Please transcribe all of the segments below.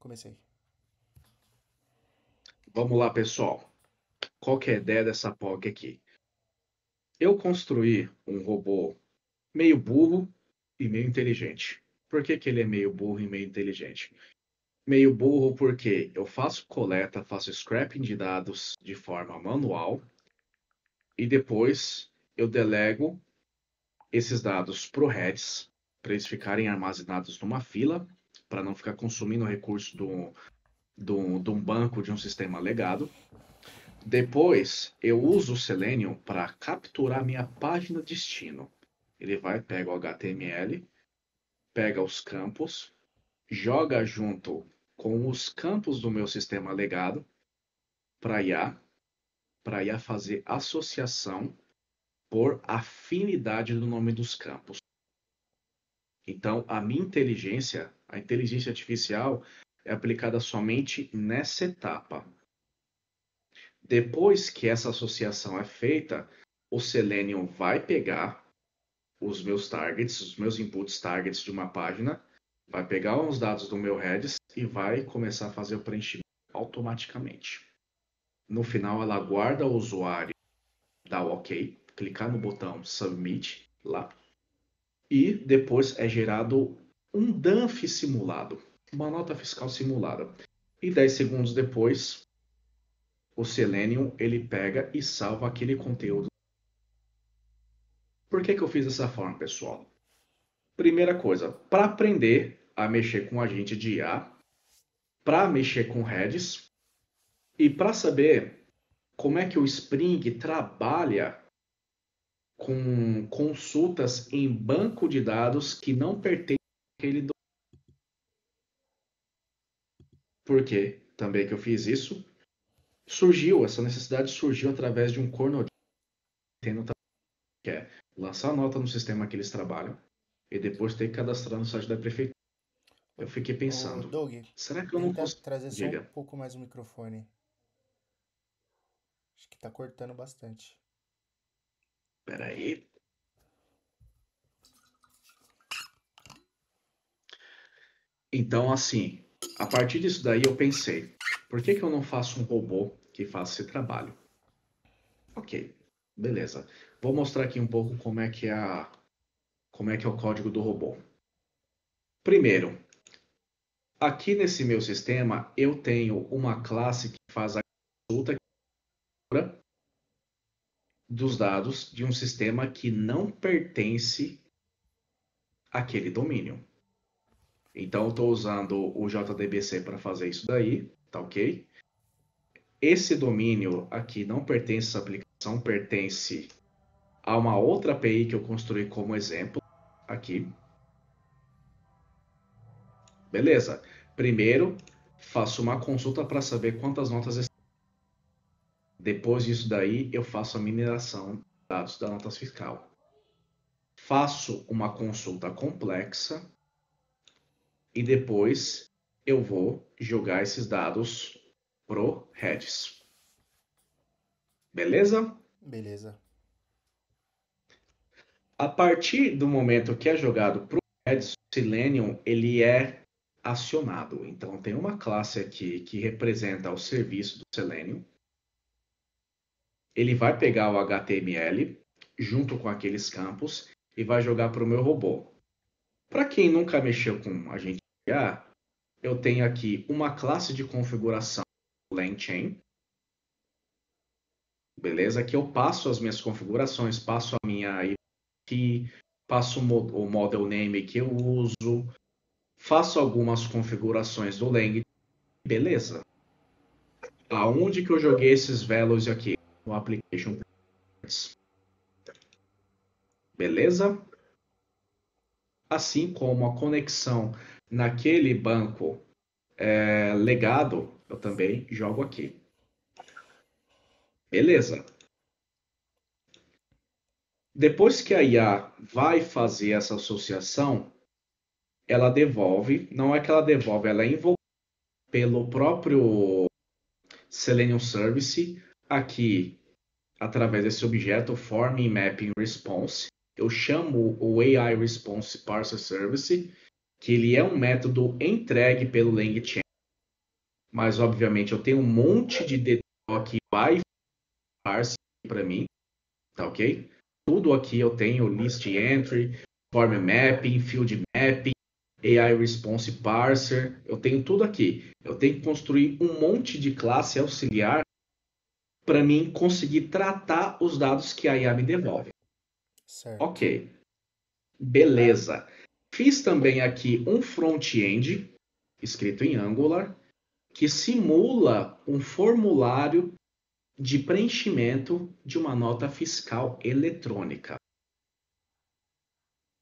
Comecei. Vamos lá, pessoal. Qual que é a ideia dessa POC aqui? Eu construí um robô meio burro e meio inteligente. Por que que ele é meio burro e meio inteligente? Meio burro porque eu faço coleta, faço scraping de dados de forma manual e depois eu delego esses dados para o Redis, para eles ficarem armazenados numa fila, para não ficar consumindo recurso de um banco de um sistema legado. Depois, eu uso o Selenium para capturar minha página destino. Ele vai, pega o HTML, pega os campos, joga junto com os campos do meu sistema legado para IA fazer associação por afinidade do nome dos campos. Então, a minha inteligência, a inteligência artificial, é aplicada somente nessa etapa. Depois que essa associação é feita, o Selenium vai pegar os meus targets, os meus inputs targets de uma página, vai pegar os dados do meu Redis e vai começar a fazer o preenchimento automaticamente. No final, ela guarda o usuário, dá o OK, clicar no botão Submit lá, e depois é gerado um DANF simulado, uma nota fiscal simulada. E 10 segundos depois, o Selenium ele pega e salva aquele conteúdo. Por que que eu fiz dessa forma, pessoal? Primeira coisa, para aprender a mexer com agente de IA, para mexer com Redis e para saber como é que o Spring trabalha com consultas em banco de dados que não pertencem àquele. Por que também que eu fiz isso? Essa necessidade surgiu através de um corno que é lançar nota no sistema que eles trabalham e depois ter que cadastrar no site da prefeitura. Eu fiquei Ô, pensando, Doug, será que eu não tenta consigo? trazer só um Diga. pouco mais o microfone. Acho que tá cortando bastante. Peraí. Então, assim, a partir disso daí eu pensei, por que que eu não faço um robô que faça esse trabalho? Ok, beleza. Vou mostrar aqui um pouco como é que é o código do robô. Primeiro, aqui nesse meu sistema eu tenho uma classe que faz a consulta dos dados de um sistema que não pertence àquele domínio. Então, eu estou usando o JDBC para fazer isso daí, tá ok? Esse domínio aqui não pertence a essa aplicação, pertence a uma outra API que eu construí como exemplo aqui. Beleza. Primeiro, faço uma consulta para saber quantas notas. Depois disso daí, eu faço a mineração de dados da nota fiscal. Faço uma consulta complexa e depois eu vou jogar esses dados pro Redis. Beleza? Beleza. A partir do momento que é jogado pro Redis, o Selenium ele é acionado. Então tem uma classe aqui que representa o serviço do Selenium. Ele vai pegar o HTML junto com aqueles campos e vai jogar para o meu robô. Para quem nunca mexeu com agente de IA, eu tenho aqui uma classe de configuração LangChain, beleza? Que eu passo as minhas configurações, passo a minha IP, passo o model name que eu uso, faço algumas configurações do Lang, beleza? Aonde que eu joguei esses values aqui? No application, beleza? Assim como a conexão naquele banco legado, eu também jogo aqui. Beleza. Depois que a IA vai fazer essa associação, ela devolve, não é que ela devolve, ela é invocada pelo próprio Selenium Service, aqui através desse objeto Form Mapping Response. Eu chamo o AI Response Parser Service, que ele é um método entregue pelo LangChain. mas obviamente eu tenho um monte de detalhe aqui, vai parse para mim, tá ok? Tudo aqui eu tenho list entry, form mapping, field mapping, AI response parser, eu tenho tudo aqui. Eu tenho que construir um monte de classe auxiliar para mim conseguir tratar os dados que a IA me devolve. Certo. Ok, beleza. Fiz também aqui um front-end escrito em Angular que simula um formulário de preenchimento de uma nota fiscal eletrônica.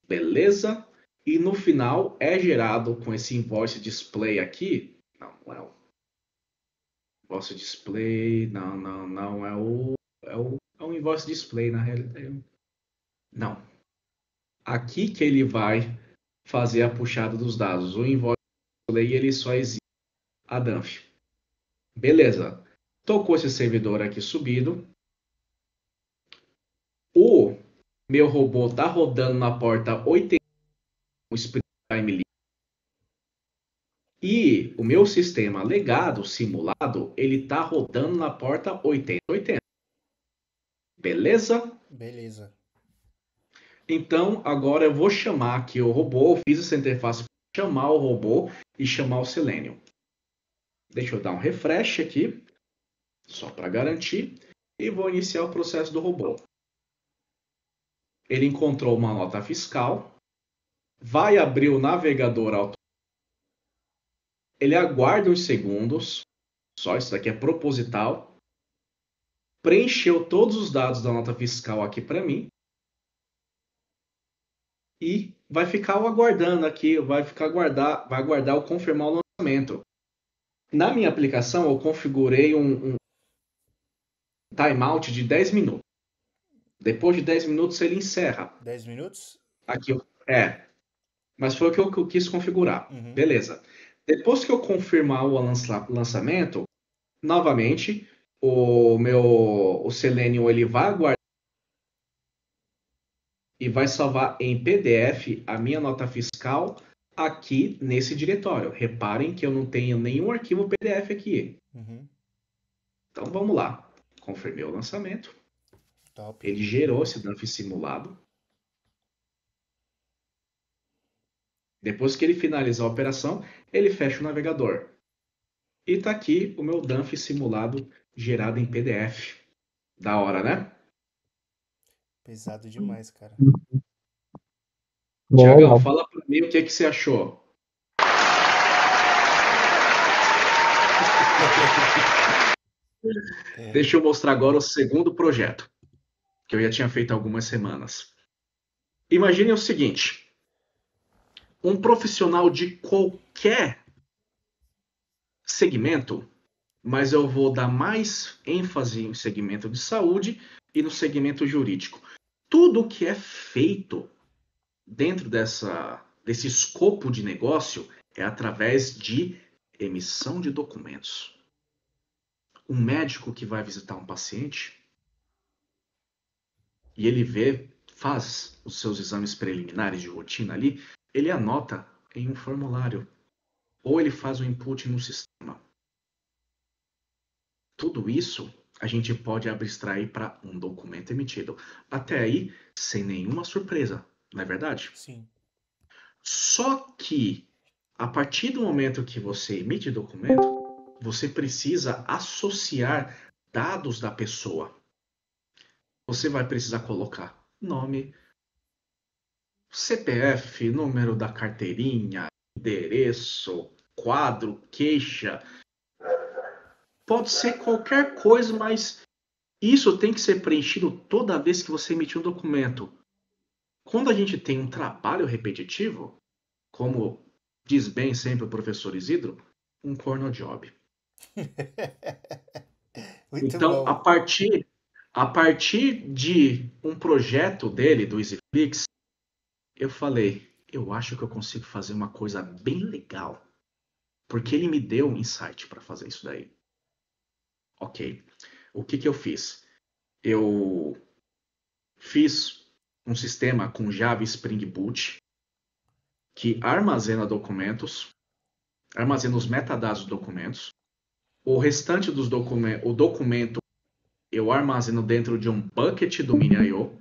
Beleza? E no final é gerado com esse invoice display aqui. Não é o invoice display. Não. É o invoice display, na realidade. Não. Aqui que ele vai fazer a puxada dos dados. O invoice display ele só existe a Danf. Beleza. Tocou esse servidor aqui subido. O meu robô está rodando na porta 80 o Spring Time. E o meu sistema legado, simulado, ele está rodando na porta 8080. Beleza? Beleza. Então, agora eu vou chamar aqui o robô. Eu fiz essa interface para chamar o robô e chamar o Selenium. Deixa eu dar um refresh aqui, só para garantir. E vou iniciar o processo do robô. Ele encontrou uma nota fiscal. Vai abrir o navegador automático. Ele aguarda uns segundos. Só isso daqui é proposital. Preencheu todos os dados da nota fiscal aqui para mim. E vai ficar aguardando aqui, vai aguardar o confirmar o lançamento. Na minha aplicação, eu configurei um timeout de 10 minutos. Depois de 10 minutos, ele encerra. 10 minutos? Aqui, mas foi o que eu quis configurar. Uhum. Beleza. Depois que eu confirmar o lançamento, novamente, o Selenium ele vai aguardar e vai salvar em PDF a minha nota fiscal aqui nesse diretório. Reparem que eu não tenho nenhum arquivo PDF aqui. Uhum. Então vamos lá. Confirmei o lançamento. Top. Ele gerou esse dump simulado. Depois que ele finalizar a operação, ele fecha o navegador. E está aqui o meu dump simulado gerado em PDF. Da hora, né? Pesado demais, cara. Tiagão, fala para mim o que você achou. Deixa eu mostrar agora o segundo projeto, que eu já tinha feito há algumas semanas. Imagine o seguinte: um profissional de qualquer segmento, mas eu vou dar mais ênfase em segmento de saúde e no segmento jurídico. Tudo que é feito dentro desse escopo de negócio é através de emissão de documentos. Um médico que vai visitar um paciente e ele faz os seus exames preliminares de rotina ali, ele anota em um formulário ou ele faz um input no sistema. Tudo isso a gente pode abstrair para um documento emitido. Até aí, sem nenhuma surpresa, não é verdade? Sim. Só que, a partir do momento que você emite documento, você precisa associar dados da pessoa. Você vai precisar colocar nome, CPF, número da carteirinha, endereço, quadro, queixa. Pode ser qualquer coisa, mas isso tem que ser preenchido toda vez que você emitir um documento. Quando a gente tem um trabalho repetitivo, como diz bem sempre o professor Isidro, um corno job. Muito Então, bom. a partir de um projeto dele, do EasyFlix, eu falei, eu acho que eu consigo fazer uma coisa bem legal. Porque ele me deu um insight para fazer isso daí. Ok. O que eu fiz? Eu fiz um sistema com Java Spring Boot que armazena documentos, armazena os metadados dos documentos, O restante dos documentos, o documento eu armazeno dentro de um bucket do Mini.io.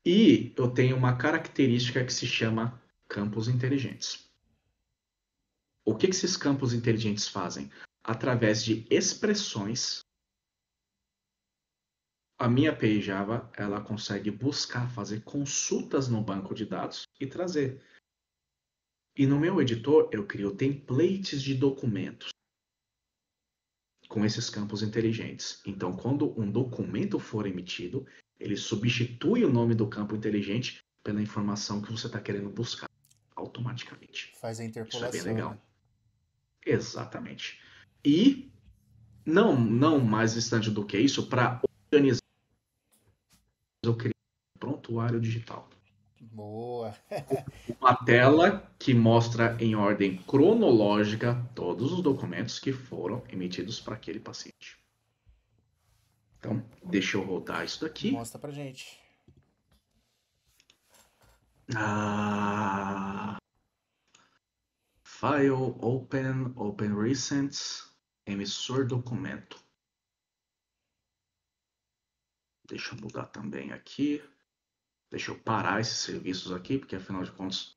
E eu tenho uma característica que se chama campos inteligentes. O que esses campos inteligentes fazem? Através de expressões, a minha API Java ela consegue buscar, fazer consultas no banco de dados e trazer. E no meu editor eu crio templates de documentos com esses campos inteligentes. Então, quando um documento for emitido, ele substitui o nome do campo inteligente pela informação que você está querendo buscar automaticamente. Faz a Isso é bem interpolação, legal. né? Exatamente. E não mais distante do que isso, para organizar, eu criei um prontuário digital. Boa. Uma tela que mostra em ordem cronológica todos os documentos que foram emitidos para aquele paciente. Então, deixa eu rodar isso daqui. Mostra pra gente. File, open recent, emissor documento. Deixa eu mudar também aqui. Deixa eu parar esses serviços aqui, porque afinal de contas,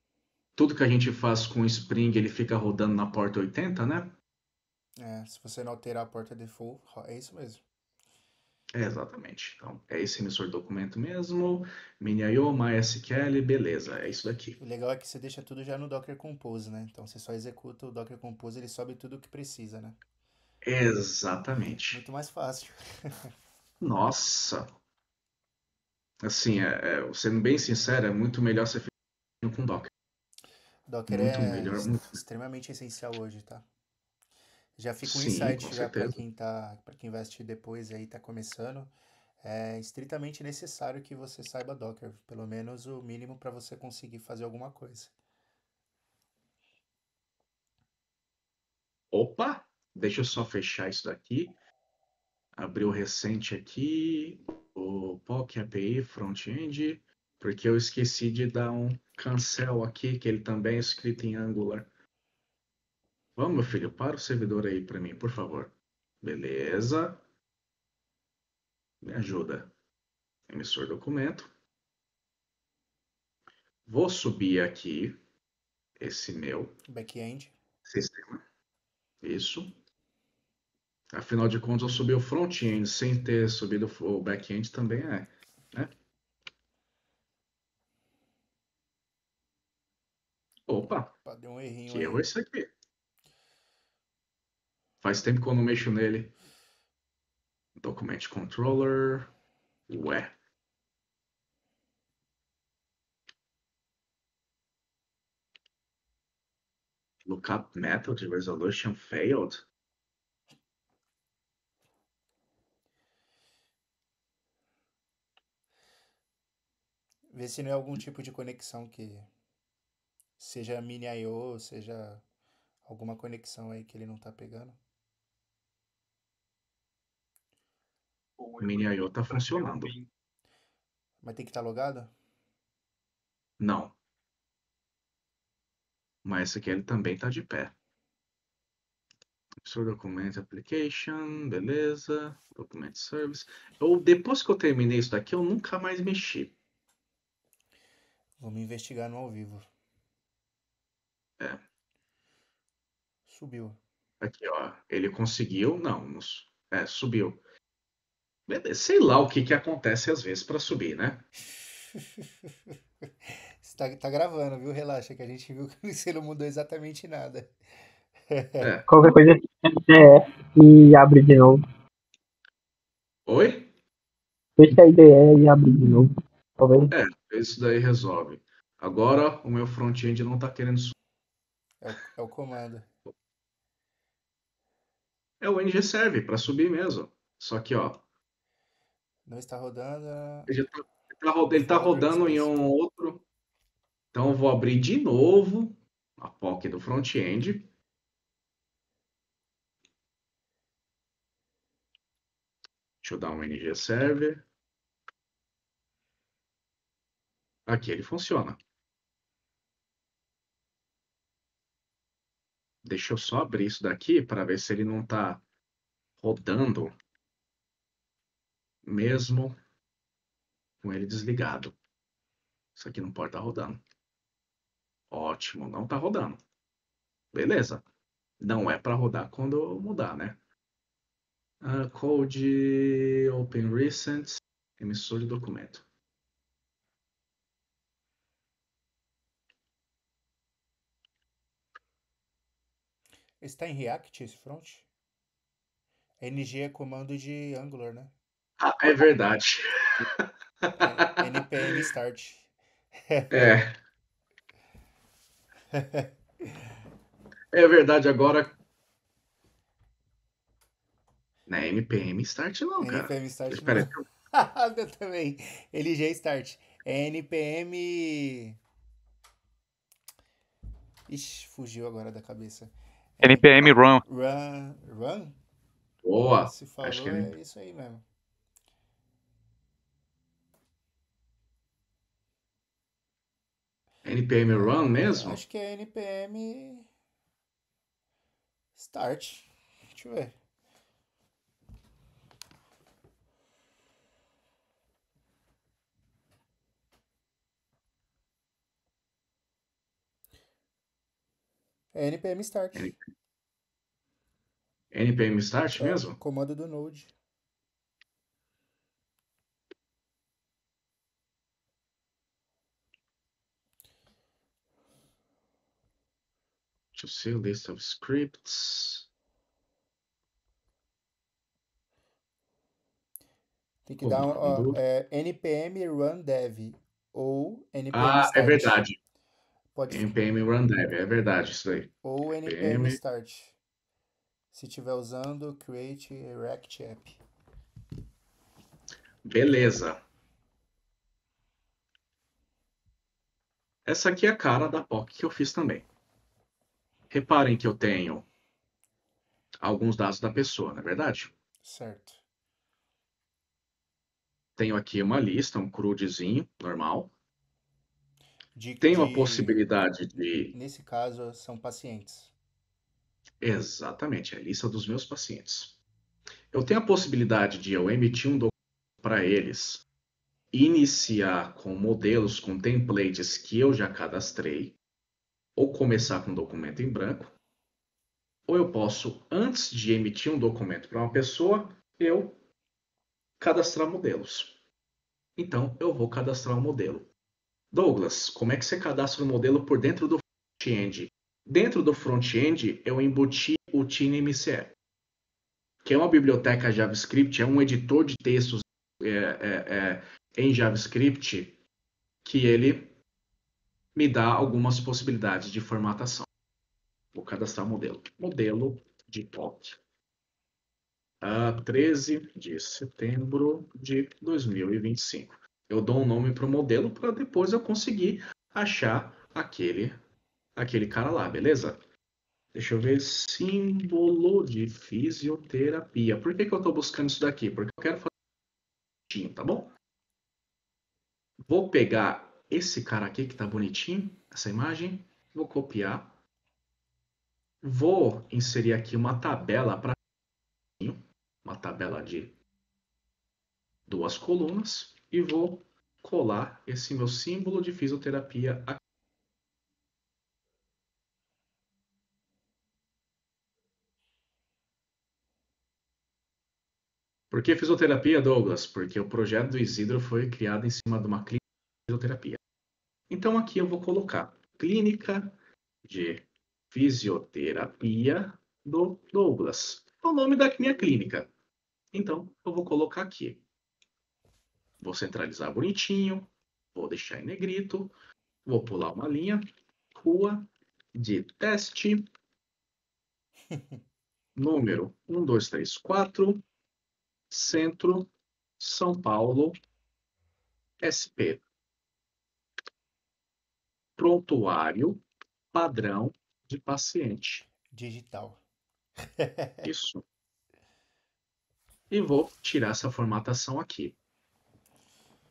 tudo que a gente faz com o Spring, ele fica rodando na porta 80, né? É, se você não alterar a porta default, é isso mesmo. Exatamente. Então, é esse emissor de documento mesmo. Mini.io, MySQL, beleza. É isso daqui. O legal é que você deixa tudo já no Docker Compose, né? Então você só executa o Docker Compose, ele sobe tudo o que precisa, né? Exatamente. Muito mais fácil. Nossa. Assim, sendo bem sincero, é muito melhor você ficar com Docker. Docker Muito é melhor, muito melhor. extremamente essencial hoje, tá? Já fica um Sim, com insight já certeza. para quem vai assistir depois e aí tá começando. É estritamente necessário que você saiba Docker, pelo menos o mínimo para você conseguir fazer alguma coisa. Opa! Deixa eu só fechar isso daqui. Abrir o recente aqui. O POC API Front-End. Porque eu esqueci de dar um cancel aqui, que ele também é escrito em Angular. Vamos, meu filho, para o servidor aí para mim, por favor. Beleza. Me ajuda. Emissor documento. Vou subir aqui esse meu Back-end. sistema. Isso. Afinal de contas, eu subi o front-end sem ter subido o back-end também é, né? Opa, Opa, deu um errinho que erro aí. é esse aqui? Faz tempo que eu não mexo nele. Document Controller. Ué. Lookup method resolution failed. Vê se não é algum tipo de conexão que seja mini I/O, seja alguma conexão aí que ele não tá pegando. O Mini.io tá funcionando. Mas tem que estar logado? Não. Mas esse aqui ele também tá de pé. Sur Document Application, beleza. Document Service. Depois que eu terminei isso daqui, eu nunca mais mexi. Vamos investigar no ao vivo. É, Subiu. aqui, ó. Ele conseguiu. Não, subiu. Beleza, sei lá o que acontece às vezes para subir, né? Você tá gravando, viu? Relaxa, que a gente viu que você não mudou exatamente nada. É. Qualquer coisa DF e abre de novo. Oi? Fecha a IDE e abre de novo. Talvez. Isso daí resolve. Agora o meu front-end não tá querendo subir. É o comando. É o ngserve para subir mesmo. Só que, ó, Não está rodando. ele tá Folder rodando em space. um outro. Então eu vou abrir de novo a POC do front-end. Deixa eu dar um ngserve. Aqui ele funciona. Deixa eu só abrir isso daqui para ver se ele não está rodando mesmo com ele desligado. Isso aqui não pode estar rodando. Ótimo, não está rodando. Beleza. Não é para rodar quando eu mudar, né? Code Open Recent, emissor de documento. Está em React esse front? NG é comando de Angular, né? Ah, é verdade. npm start. É. É verdade, agora. Não é npm start, não, cara. npm start Espera não. aí. Eu também. LG start. É npm. Ixi, fugiu agora da cabeça. NPM Run. Run? Boa. Se Acho que falou, é isso aí mesmo. npm run mesmo? Acho que é npm start. Deixa eu ver. É npm start. npm start mesmo? Comando do Node. Deixa eu see list of scripts. Tem que dar Comando. npm run dev ou npm Ah, start. é verdade. Pode npm run dev, é verdade isso aí. ou npm start. Se estiver usando create React app. Beleza. Essa aqui é a cara da POC que eu fiz também. Reparem que eu tenho alguns dados da pessoa, não é verdade? Certo. Tenho aqui uma lista, um CRUDzinho, normal. Tenho a possibilidade de... Nesse caso, são pacientes. Exatamente, é a lista dos meus pacientes. Eu tenho a possibilidade de eu emitir um documento para eles, iniciar com modelos, com templates que eu já cadastrei, ou começar com um documento em branco, ou eu posso, antes de emitir um documento para uma pessoa, eu cadastrar modelos. Então, eu vou cadastrar um modelo. Douglas, como é que você cadastra um modelo por dentro do front-end? Dentro do front-end, eu embuti o TinyMCE, que é uma biblioteca JavaScript, é um editor de textos em JavaScript, que ele me dá algumas possibilidades de formatação. Vou cadastrar o modelo. Modelo de POC. 13 de setembro de 2025. Eu dou um nome para o modelo para depois eu conseguir achar aquele cara lá, beleza? Deixa eu ver. Símbolo de fisioterapia. Por que eu estou buscando isso daqui? Porque eu quero fazer tá bom? Vou pegar esse cara aqui que tá bonitinho, essa imagem, vou copiar. Vou inserir aqui uma tabela para uma tabela de 2 colunas e vou colar esse meu símbolo de fisioterapia aqui. Por que fisioterapia, Douglas? Porque o projeto do Isidro foi criado em cima de uma clínica de fisioterapia. Então aqui eu vou colocar clínica de fisioterapia do Douglas. É o nome da minha clínica. Então eu vou colocar aqui. Vou centralizar bonitinho, vou deixar em negrito, vou pular uma linha, rua de teste, número 1234, Centro, São Paulo, SP. Prontuário padrão de paciente. Digital. Isso. E vou tirar essa formatação aqui.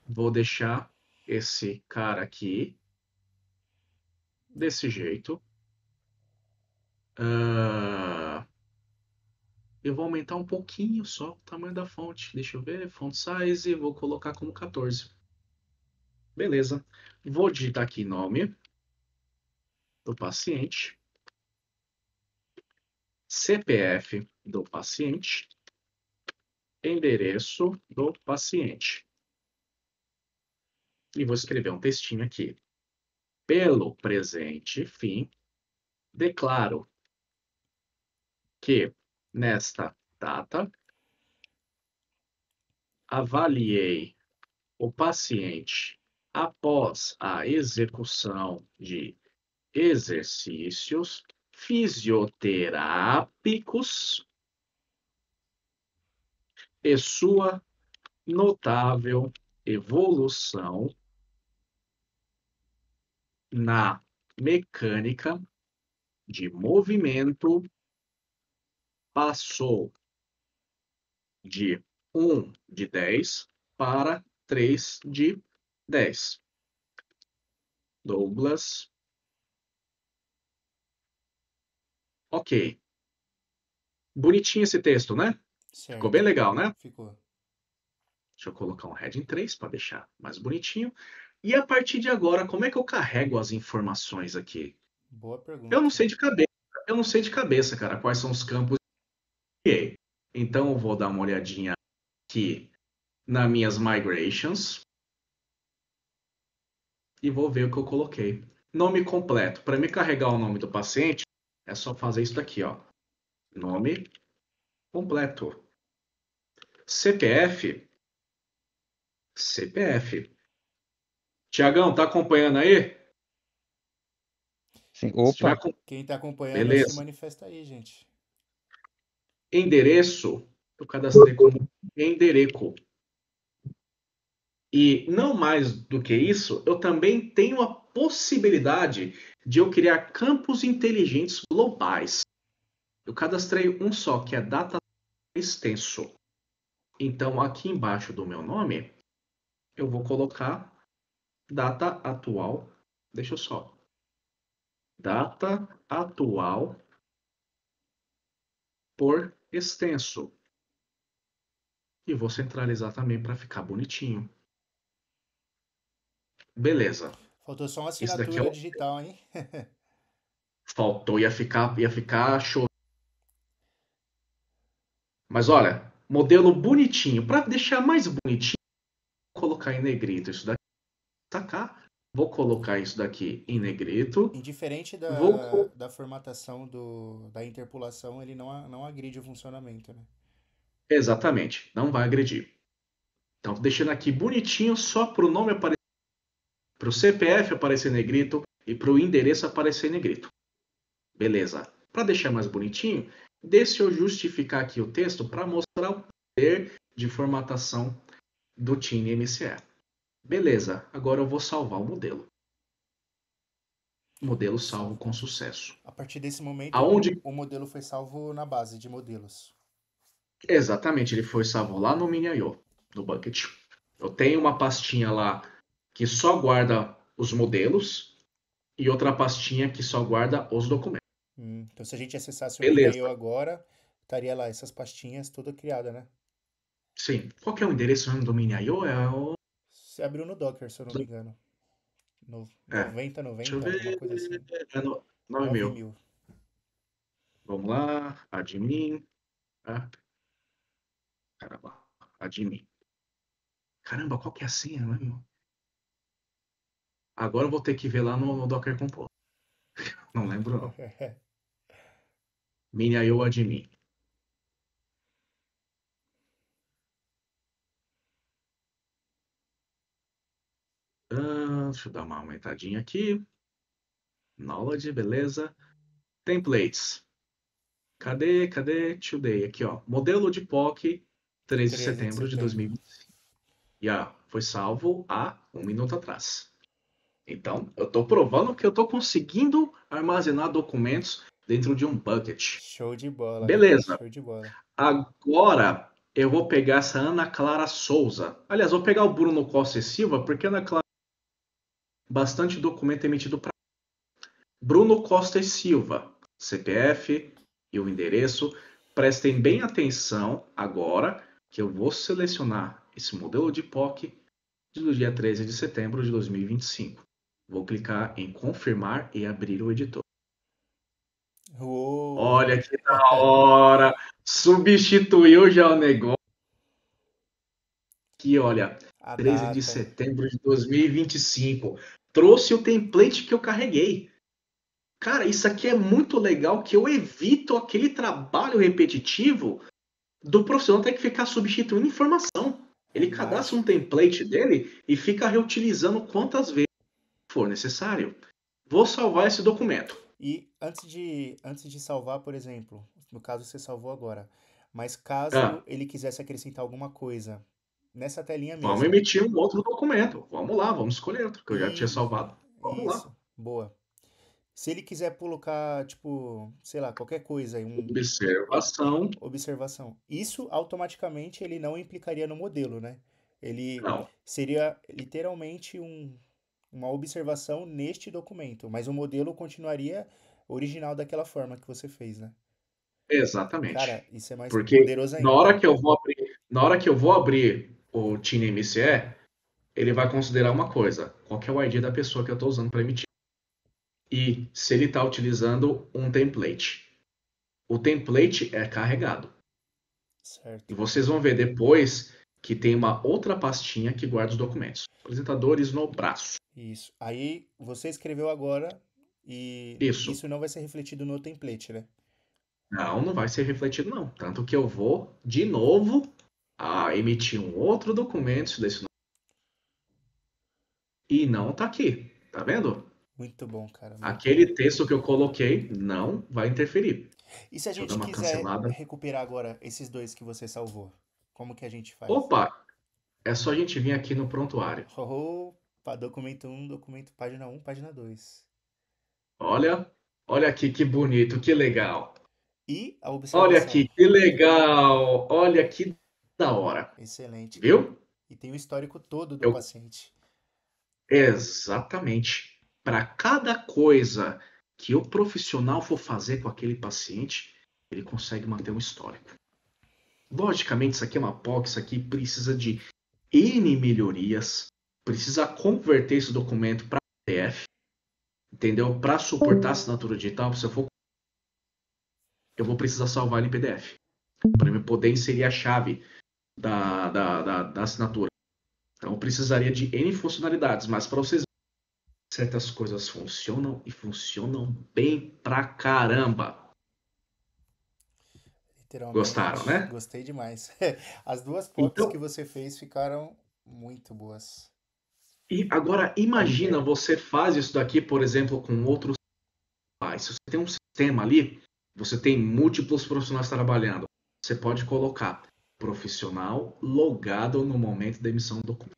Vou deixar esse cara aqui desse jeito. Eu vou aumentar um pouquinho só o tamanho da fonte. Deixa eu ver, font size, vou colocar como 14. Beleza. Vou digitar aqui nome do paciente, CPF do paciente, endereço do paciente. E vou escrever um textinho aqui. Pelo presente fim, declaro que, nesta data, avaliei o paciente após a execução de exercícios fisioterápicos e sua notável evolução na mecânica de movimento passou de 1 de 10 para 3 de 10. Douglas. Ok. Bonitinho esse texto, né? Certo. Ficou bem legal, né? Ficou. Deixa eu colocar um heading 3 para deixar mais bonitinho. E a partir de agora, como é que eu carrego as informações aqui? Boa pergunta. Eu não sei de cabeça. Eu não sei de cabeça, cara, quais são os campos que eu criei. Então eu vou dar uma olhadinha aqui nas minhas migrations e vou ver o que eu coloquei. Nome completo. Para me carregar o nome do paciente, é só fazer isso daqui, ó. Nome completo. CPF. Tiagão, tá acompanhando aí? Sim. Se tiver Opa, Quem tá acompanhando, se Beleza. manifesta aí, gente. Endereço, eu cadastrei como endereco. E não mais do que isso, eu também tenho a possibilidade de eu criar campos inteligentes globais. Eu cadastrei um só, que é data extenso. Então, aqui embaixo do meu nome, eu vou colocar data atual. Deixa eu só. Data atual por extenso. E vou centralizar também para ficar bonitinho. Beleza. Faltou só uma Isso daqui é assinatura o... digital, hein? Faltou, ia ficar show. Mas olha, modelo bonitinho. Para deixar mais bonitinho, vou colocar em negrito isso daqui. Sacar? Vou colocar isso daqui em negrito. Indiferente Vou... da formatação da interpolação, ele não agride o funcionamento, né? Exatamente, não vai agredir. Então, tô deixando aqui bonitinho só para o nome aparecer, para o CPF aparecer em negrito e para o endereço aparecer em negrito. Beleza. Para deixar mais bonitinho, deixa eu justificar aqui o texto para mostrar o poder de formatação do TinyMCE. Beleza, agora eu vou salvar o modelo. Modelo salvo com sucesso. A partir desse momento, Aonde? o modelo foi salvo na base de modelos. Exatamente, ele foi salvo lá no Mini.io, no Bucket. Eu tenho uma pastinha lá que só guarda os modelos e outra pastinha que só guarda os documentos. Então, se a gente acessasse o Beleza. Mini.io agora, estaria lá essas pastinhas toda criada, né? Sim. Qual que é o endereço do Mini.io? É o... Você abriu no Docker, se eu não me engano. É. Deixa eu 9090, ver. alguma coisa assim. É 9.000. 9000. Vamos lá. Admin. Ah, caramba. Admin. Caramba, qual que é a senha, né, meu? Agora eu vou ter que ver lá no Docker Compose. Não lembro, não. Mini.io admin. Deixa eu dar uma aumentadinha aqui. Knowledge, beleza. Templates. Cadê? Today. Aqui, ó. Modelo de POC, 13 de setembro de 2025. Foi salvo há 1 minuto atrás. Então, eu estou provando que eu estou conseguindo armazenar documentos dentro de um bucket. Show de bola. Beleza. Show de bola. Agora, eu vou pegar essa Ana Clara Souza. Aliás, vou pegar o Bruno Costa e Silva, porque Ana Clara bastante documento emitido para Bruno Costa e Silva, CPF e o endereço. prestem bem atenção agora que eu vou selecionar esse modelo de POC do dia 13 de setembro de 2025. Vou clicar em confirmar e abrir o editor. Uou! Olha que da hora! Substituiu já o negócio. Aqui, olha, A 13 de data. setembro de 2025. Trouxe o template que eu carreguei. Cara, isso aqui é muito legal que eu evito aquele trabalho repetitivo do profissional ter que ficar substituindo informação. É Ele cadastra um mágica. template dele e fica reutilizando quantas vezes for necessário. Vou salvar esse documento. E antes de salvar, por exemplo, no caso você salvou agora, mas caso Ah, ele quisesse acrescentar alguma coisa nessa telinha vamos mesmo. emitir um outro documento. Vamos lá, vamos escolher outro que eu já tinha E salvado. Vamos lá. isso, boa. Se ele quiser colocar, tipo, sei lá, qualquer coisa, Observação. observação, isso automaticamente ele não implicaria no modelo, né? Ele Não, seria literalmente uma observação neste documento, mas o modelo continuaria original daquela forma que você fez, né? exatamente. Cara, isso é mais Porque poderoso na hora ainda. que eu vou abrir, na hora que eu vou abrir o TinyMCE, ele vai considerar uma coisa: qual que é o ID da pessoa que eu estou usando para emitir. E se ele está utilizando um template. O template é carregado. Certo. E vocês vão ver depois que tem uma outra pastinha que guarda os documentos. Apresentadores no braço. Isso. Aí você escreveu agora e Isso. isso não vai ser refletido no template, né? Não, não vai ser refletido, não. Tanto que eu vou, de novo, emitir um outro documento desse e não tá aqui. Tá vendo? Muito bom, cara, muito bom. Aquele texto que eu coloquei não vai interferir. E se a Deixa eu dar gente uma quiser cancelada. recuperar agora esses dois que você salvou? Como que a gente faz? Opa! É só a gente vir aqui no prontuário. Opa, documento um, documento página um, página 2. Olha, olha aqui que bonito, que legal. E a Olha observação. aqui, que legal. Olha que da hora. Excelente, cara. Viu? E tem o histórico todo do Eu paciente. exatamente. Para cada coisa que o profissional for fazer com aquele paciente, ele consegue manter um histórico. Logicamente, isso aqui é uma POC, isso aqui precisa de N melhorias, precisa converter esse documento para PDF, entendeu? Para suportar a assinatura digital, se eu for, eu vou precisar salvar ele em PDF, para eu poder inserir a chave da assinatura. Então, eu precisaria de N funcionalidades, mas para vocês certas coisas funcionam e funcionam bem pra caramba. Gostaram, Literalmente, né? gostei demais. As duas POCs que Então, você fez ficaram muito boas. e agora imagina você faz isso daqui, por exemplo, com outros pais. Se você tem um sistema ali, você tem múltiplos profissionais trabalhando. Você pode colocar profissional logado no momento da emissão do documento.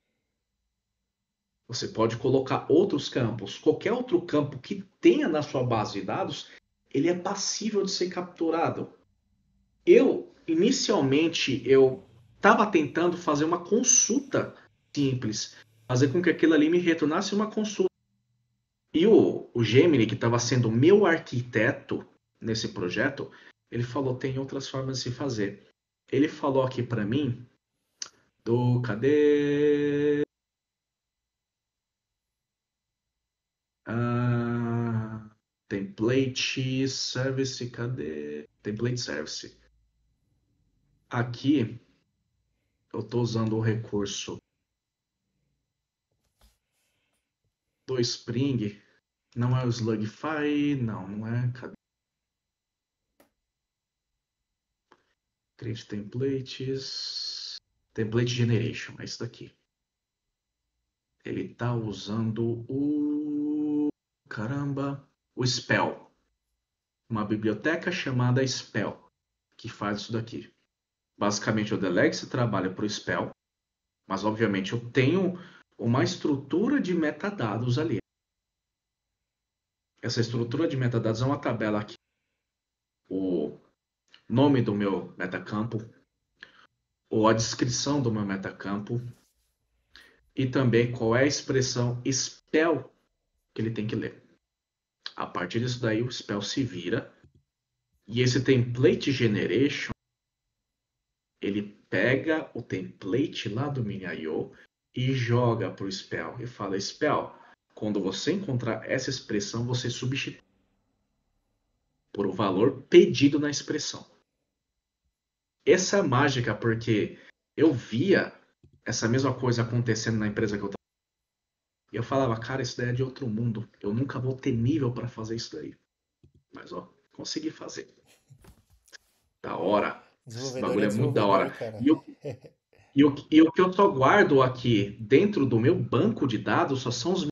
Você pode colocar outros campos. Qualquer outro campo que tenha na sua base de dados, ele é passível de ser capturado. Inicialmente, eu estava tentando fazer uma consulta simples, fazer com que aquilo ali me retornasse uma consulta. E o Gemini, que estava sendo meu arquiteto nesse projeto, ele falou: tem outras formas de se fazer. Ele falou aqui para mim do. Cadê? Template Service. Cadê? Template Service. Aqui eu estou usando o recurso do Spring. Não é o Slugify, não é. Cadê? Create templates. Template Generation, é isso daqui. Ele está usando o. Caramba! O Spell. Uma biblioteca chamada Spell, que faz isso daqui. Basicamente, o Delegacy trabalha para o Spell, mas obviamente eu tenho uma estrutura de metadados ali. Essa estrutura de metadados é uma tabela aqui. O nome do meu metacampo, ou a descrição do meu metacampo, e também qual é a expressão spell que ele tem que ler. A partir disso daí, o spell se vira E esse template generation, ele pega o template lá do Mini.io e joga para o Spell. E fala, Spell, quando você encontrar essa expressão, você substitui por o valor pedido na expressão. Essa é mágica, porque eu via essa mesma coisa acontecendo na empresa que eu trabalhava. E eu falava, cara, isso daí é de outro mundo. Eu nunca vou ter nível para fazer isso daí. Mas, ó, consegui fazer. Da hora. Esse Desenvolvedor é bagulho é muito da desenvolvedor, hora. cara. E o que eu só guardo aqui dentro do meu banco de dados só são os.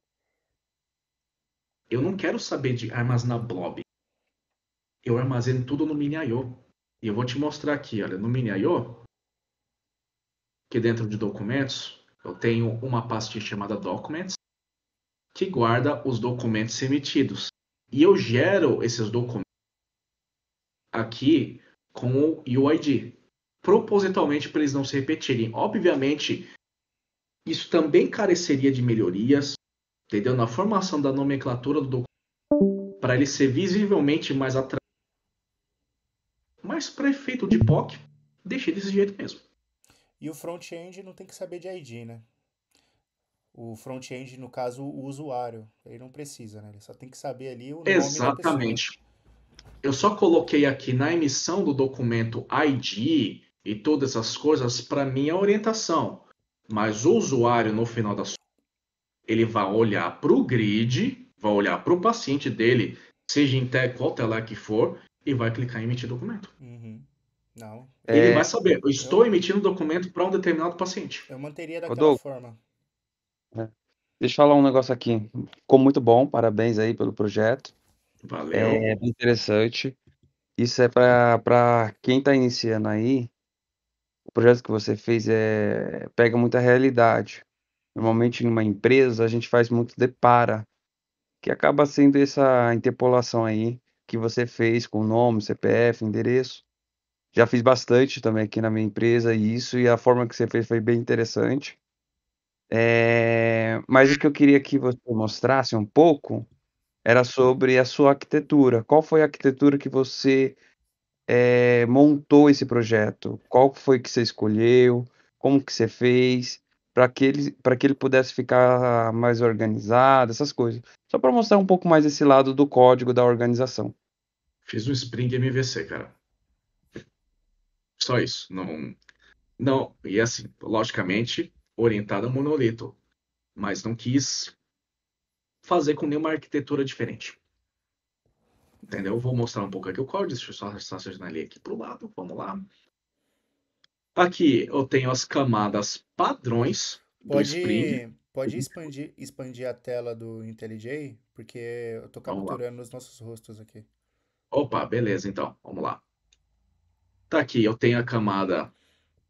Eu não quero saber de armazenar blob. Eu armazeno tudo no Mini.io. E eu vou te mostrar aqui, olha, no Mini.io, que dentro de documentos, eu tenho uma pastinha chamada Documents, que guarda os documentos emitidos. E eu gero esses documentos aqui com o UID, propositalmente para eles não se repetirem. Obviamente, isso também careceria de melhorias, entendeu? Na formação da nomenclatura do documento, para ele ser visivelmente mais atrativo. Mas para efeito de POC, deixei desse jeito mesmo. E o front-end não tem que saber de ID, né? O front-end, no caso, o usuário. Ele não precisa, né? Ele só tem que saber ali o nome da pessoa. Exatamente. Eu só coloquei aqui na emissão do documento ID e todas essas coisas para minha orientação. Mas o usuário, no final das contas, ele vai olhar para o grid, vai olhar para o paciente dele, seja em qual tela que for, e vai clicar em emitir documento. Uhum. Não. Ele vai saber, eu estou Eu, emitindo documento para um determinado paciente. eu manteria Ô, daquela Doug, forma. deixa eu falar um negócio aqui. Ficou muito bom, parabéns aí pelo projeto. Valeu. É bem interessante. Isso é para quem está iniciando aí, o projeto que você fez pega muita realidade. Normalmente, numa empresa, a gente faz muito depara, que acaba sendo essa interpolação aí que você fez com nome, CPF, endereço. Já fiz bastante também aqui na minha empresa isso, e a forma que você fez foi bem interessante. Mas o que eu queria que você mostrasse um pouco era sobre a sua arquitetura. Qual foi a arquitetura que você montou esse projeto? Qual foi que você escolheu? Como que você fez? Para que ele pudesse ficar mais organizado, essas coisas. Só para mostrar um pouco mais esse lado do código da organização. Fiz um Spring MVC, cara. Só isso. Não, não. E assim, logicamente, orientado a monolito. Mas não quis fazer com nenhuma arquitetura diferente. Entendeu? Vou mostrar um pouco aqui o código. Deixa eu só estacionar ali aqui pro lado. Vamos lá. Aqui eu tenho as camadas padrões do Spring. Pode expandir a tela do IntelliJ, porque eu tô Vamos lá. capturando os nossos rostos aqui. Opa, beleza, então. Vamos lá. Tá aqui, eu tenho a camada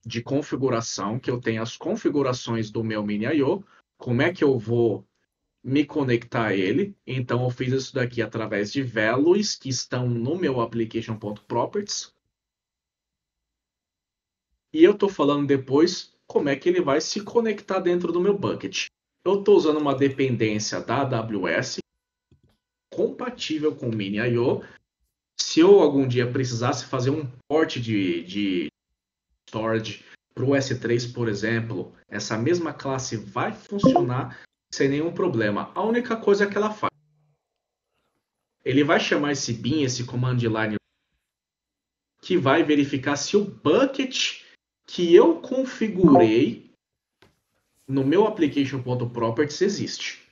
de configuração, que eu tenho as configurações do meu Mini.io. Como é que eu vou me conectar a ele? Então eu fiz isso daqui através de values que estão no meu application.properties. E eu estou falando depois como é que ele vai se conectar dentro do meu bucket. Eu estou usando uma dependência da AWS compatível com o Mini.io. Se eu algum dia precisasse fazer um port de storage para o S3, por exemplo, essa mesma classe vai funcionar sem nenhum problema. A única coisa que ela faz, ele vai chamar esse bin, esse command line, que vai verificar se o bucket que eu configurei no meu application.properties existe.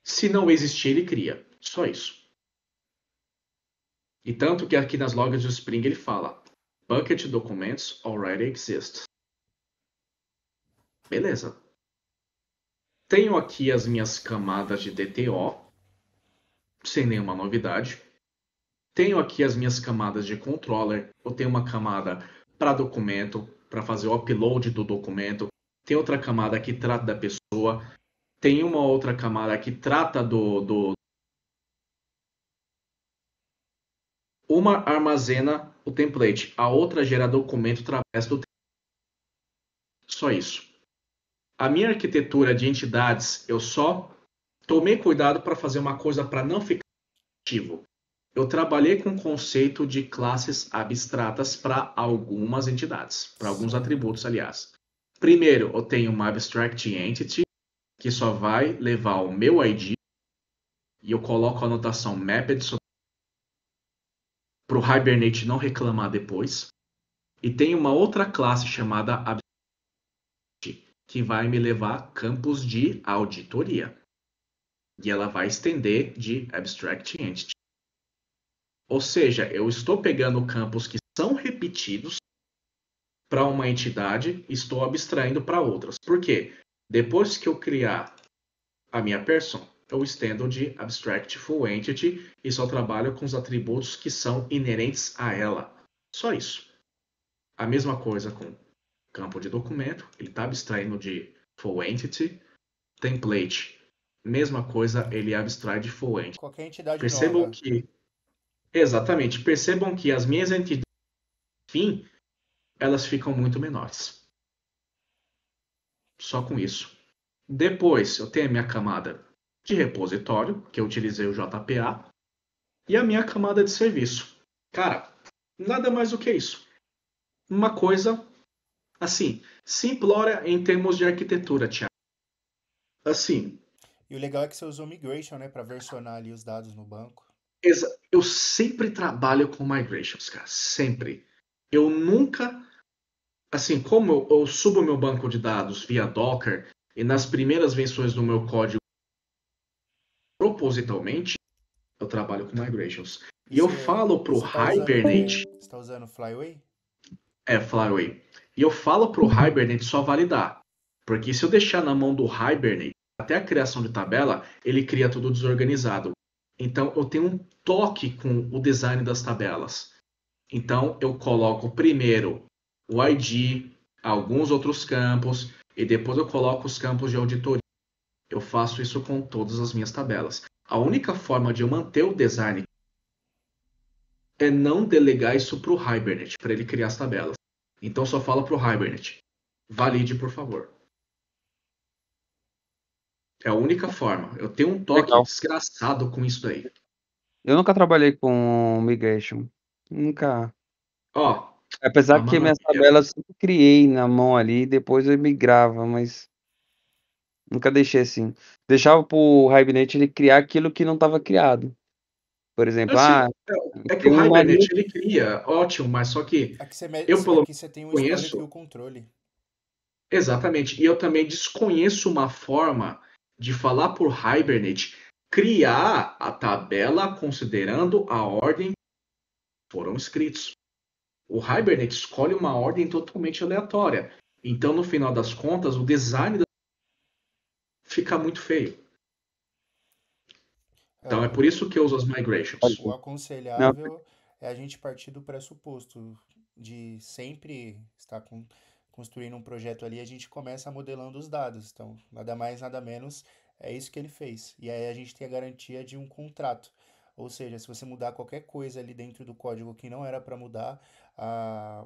Se não existir, ele cria. Só isso. E tanto que aqui nas logs do Spring ele fala bucket documents already exist. Beleza. Tenho aqui as minhas camadas de DTO, sem nenhuma novidade. Tenho aqui as minhas camadas de controller. Eu tenho uma camada para documento, para fazer o upload do documento. Tem outra camada que trata da pessoa. Tem uma outra camada que trata Uma armazena o template, a outra gera documento através do template. Só isso. A minha arquitetura de entidades, eu só tomei cuidado para fazer uma coisa para não ficar ativo. eu trabalhei com o conceito de classes abstratas para algumas entidades, para alguns Certo. atributos, aliás. Primeiro, eu tenho uma abstract entity, que só vai levar o meu ID, e eu coloco a anotação mapped para o Hibernate não reclamar depois. E tem uma outra classe chamada abstract, que vai me levar campos de auditoria. E ela vai estender de abstract entity. Ou seja, eu estou pegando campos que são repetidos para uma entidade e estou abstraindo para outras. Por quê? Depois que eu criar a minha person, eu estendo de abstract full entity e só trabalho com os atributos que são inerentes a ela. Só isso. A mesma coisa com campo de documento, ele está abstraindo de full entity. Template, mesma coisa, ele abstrai de full entity. Qualquer entidade Percebam nova. que, exatamente, percebam que as minhas entidades, enfim, elas ficam muito menores. Só com isso. Depois, eu tenho a minha camada de repositório, que eu utilizei o JPA, e a minha camada de serviço. Cara, nada mais do que isso. Uma coisa, assim, simplória em termos de arquitetura, Thiago. Assim, E o legal é que você usou migration, né, para versionar ali os dados no banco. eu sempre trabalho com migrations, cara. Sempre. Eu nunca. Assim, como eu subo meu banco de dados via Docker, e nas primeiras versões do meu código, propositalmente, eu trabalho com migrations. E eu falo pro você tá usando Hibernate, você tá usando Flyway? Flyway, e eu falo pro Hibernate só validar. Porque se eu deixar na mão do Hibernate, até a criação de tabela, ele cria tudo desorganizado. Então, eu tenho um toque com o design das tabelas. Então, eu coloco primeiro o ID, alguns outros campos, e depois eu coloco os campos de auditoria. Eu faço isso com todas as minhas tabelas. A única forma de eu manter o design é não delegar isso para o Hibernate, para ele criar as tabelas. Então, só fala para o Hibernate. Valide, por favor. É a única forma. Eu tenho um toque Legal. desgraçado com isso daí. Eu nunca trabalhei com migration. Nunca. Ó, Apesar a que minhas maravilha. tabelas eu sempre criei na mão ali, depois eu migrava, mas nunca deixei assim. Deixava pro Hibernate ele criar aquilo que não estava criado. Por exemplo, Assim, é que tem o uma linha. Hibernate ele cria, ótimo, mas só que eu pelo Aqui menos você tem um histórico e conheço. o controle. Exatamente. E eu também desconheço uma forma de falar por Hibernate criar a tabela considerando a ordem que foram escritos. O Hibernate escolhe uma ordem totalmente aleatória. Então, no final das contas, o design fica muito feio. Então, é por isso que eu uso as migrations. O Não, aconselhável é a gente partir do pressuposto de sempre estar construindo um projeto ali, a gente começa modelando os dados. Então, nada mais, nada menos, é isso que ele fez. E aí a gente tem a garantia de um contrato. Ou seja, se você mudar qualquer coisa ali dentro do código que não era para mudar,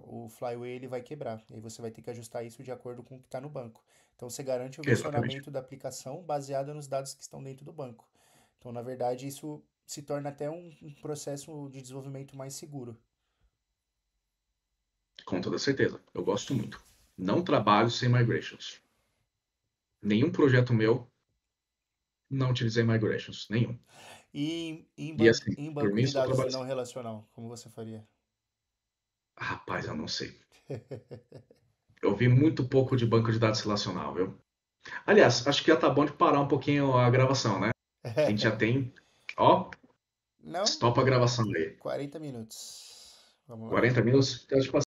o Flyway ele vai quebrar. E aí você vai ter que ajustar isso de acordo com o que está no banco. Então você garante o Exatamente. versionamento da aplicação baseado nos dados que estão dentro do banco. Então, na verdade, isso se torna até um processo de desenvolvimento mais seguro. Com toda certeza. Eu gosto muito. Não trabalho sem migrations. Nenhum projeto meu não utilizei migrations. Nenhum. E E assim, em por banco mim de só dados trabalho não assim. relacional, como você faria? Rapaz, eu não sei. Eu vi muito pouco de banco de dados relacional, viu? Aliás, acho que já tá bom de parar um pouquinho a gravação, né? A gente já tem. Ó, Não? stop a gravação aí. 40 minutos. Vamos lá. 40 minutos. Então, tipo